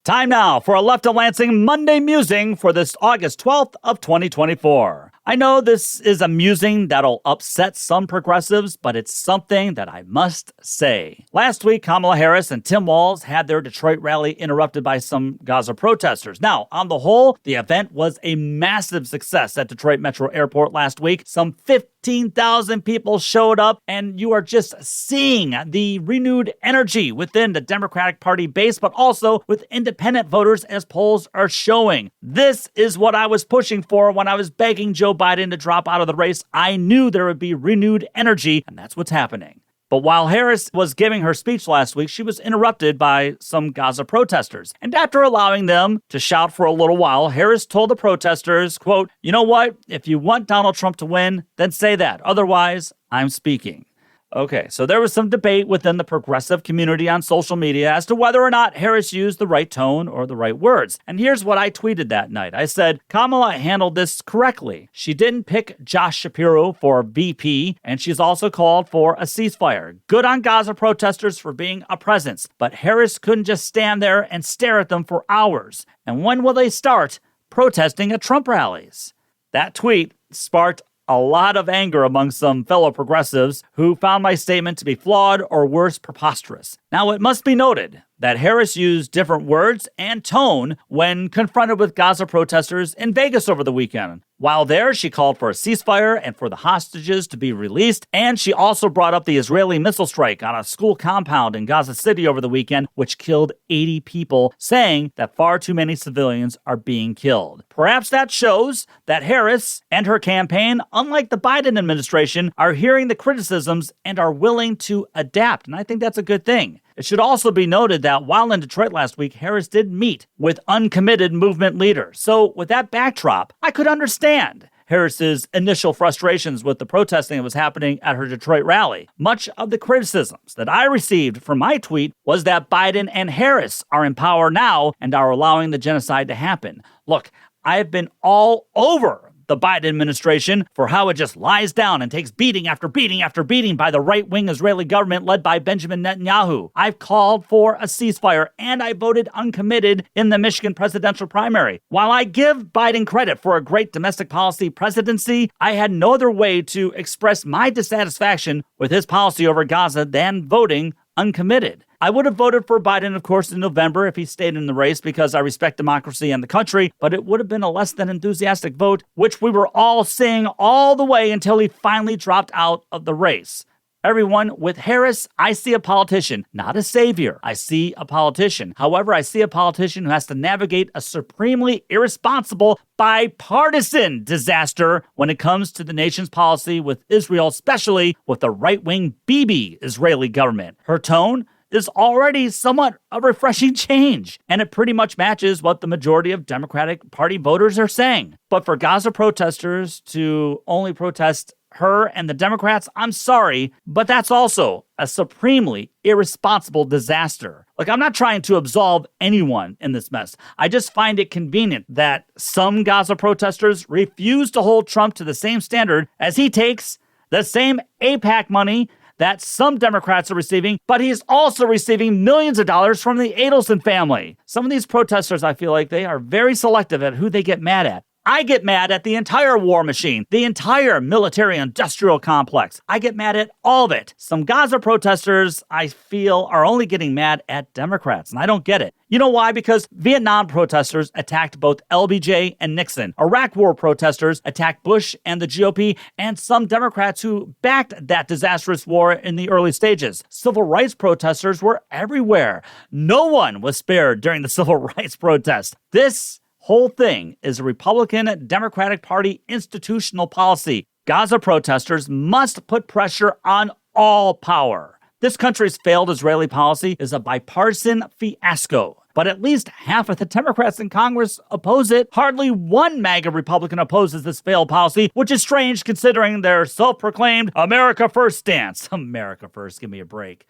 Time now for a Left of Lansing Monday Musing for this August 12th of 2024. I know this is a musing that'll upset some progressives, but it's something that I must say. Last week, Kamala Harris and Tim Walz had their Detroit rally interrupted by some Gaza protesters. Now, on the whole, the event was a massive success at Detroit Metro Airport last week. Some 15,000 people showed up, and you are just seeing the renewed energy within the Democratic Party base, but also with independent voters as polls are showing. This is what I was pushing for when I was begging Joe Biden to drop out of the race. I knew there would be renewed energy, and that's what's happening. But while Harris was giving her speech last week, she was interrupted by some Gaza protesters. And after allowing them to shout for a little while, Harris told the protesters, quote, "You know what? If you want Donald Trump to win, then say that. Otherwise, I'm speaking." Okay, so there was some debate within the progressive community on social media as to whether or not Harris used the right tone or the right words. And here's what I tweeted that night. I said, Kamala handled this correctly. She didn't pick Josh Shapiro for VP, and she's also called for a ceasefire. Good on Gaza protesters for being a presence, but Harris couldn't just stand there and stare at them for hours. And when will they start protesting at Trump rallies? That tweet sparked a lot of anger among some fellow progressives who found my statement to be flawed or worse, preposterous. Now, it must be noted that Harris used different words and tone when confronted with Gaza protesters in Vegas over the weekend. While there, she called for a ceasefire and for the hostages to be released, and she also brought up the Israeli missile strike on a school compound in Gaza City over the weekend, which killed 80 people, saying that far too many civilians are being killed. Perhaps that shows that Harris and her campaign, unlike the Biden administration, are hearing the criticisms and are willing to adapt, and I think that's a good thing. It should also be noted that while in Detroit last week, Harris did meet with uncommitted movement leaders. So with that backdrop, I could understand Harris's initial frustrations with the protesting that was happening at her Detroit rally. Much of the criticisms that I received from my tweet was that Biden and Harris are in power now and are allowing the genocide to happen. Look, I have been all over the Biden administration for how it just lies down and takes beating after beating after beating by the right-wing Israeli government led by Benjamin Netanyahu. I've called for a ceasefire, and I voted uncommitted in the Michigan presidential primary. While I give Biden credit for a great domestic policy presidency, I had no other way to express my dissatisfaction with his policy over Gaza than voting uncommitted. I would have voted for Biden, of course, in November if he stayed in the race because I respect democracy and the country, but it would have been a less than enthusiastic vote, which we were all seeing all the way until he finally dropped out of the race. Everyone, with Harris, I see a politician, not a savior. I see a politician. However, I see a politician who has to navigate a supremely irresponsible, bipartisan disaster when it comes to the nation's policy with Israel, especially with the right-wing Bibi Israeli government. Her tone is already somewhat a refreshing change, and it pretty much matches what the majority of Democratic Party voters are saying. But for Gaza protesters to only protest her and the Democrats, I'm sorry, but that's also a supremely irresponsible disaster. Look, I'm not trying to absolve anyone in this mess. I just find it convenient that some Gaza protesters refuse to hold Trump to the same standard as he takes the same AIPAC money that some Democrats are receiving, but he's also receiving millions of dollars from the Adelson family. Some of these protesters, I feel like they are very selective at who they get mad at. I get mad at the entire war machine, the entire military-industrial complex. I get mad at all of it. Some Gaza protesters, I feel, are only getting mad at Democrats, and I don't get it. You know why? Because Vietnam protesters attacked both LBJ and Nixon. Iraq war protesters attacked Bush and the GOP, and some Democrats who backed that disastrous war in the early stages. Civil rights protesters were everywhere. No one was spared during the civil rights protests. This whole thing is a Republican Democratic Party institutional policy. Gaza protesters must put pressure on all power. This country's failed Israeli policy is a bipartisan fiasco, but at least half of the Democrats in Congress oppose it. Hardly one MAGA Republican opposes this failed policy, which is strange considering their self-proclaimed America First stance. America First, give me a break.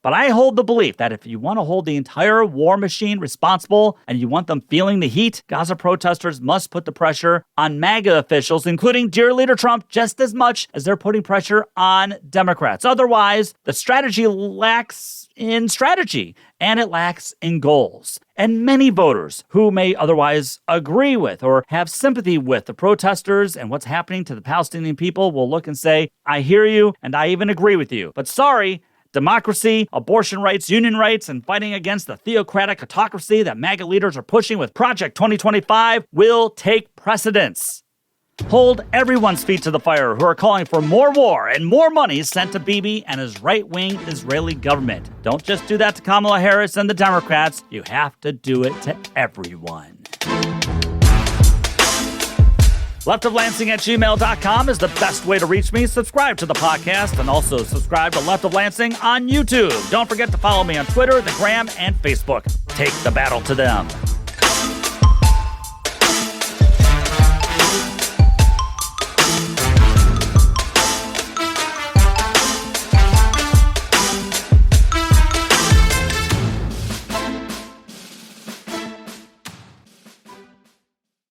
But I hold the belief that if you want to hold the entire war machine responsible and you want them feeling the heat, Gaza protesters must put the pressure on MAGA officials, including dear leader Trump, just as much as they're putting pressure on Democrats. Otherwise, the strategy lacks in strategy and it lacks in goals. And many voters who may otherwise agree with or have sympathy with the protesters and what's happening to the Palestinian people will look and say, I hear you and I even agree with you. But sorry, democracy, abortion rights, union rights, and fighting against the theocratic autocracy that MAGA leaders are pushing with Project 2025 will take precedence. Hold everyone's feet to the fire who are calling for more war and more money sent to Bibi and his right-wing Israeli government. Don't just do that to Kamala Harris and the Democrats. You have to do it to everyone. leftoflansing@gmail.com is the best way to reach me. Subscribe to the podcast and also subscribe to Left of Lansing on YouTube. Don't forget to follow me on Twitter, the Gram, and Facebook. Take the battle to them.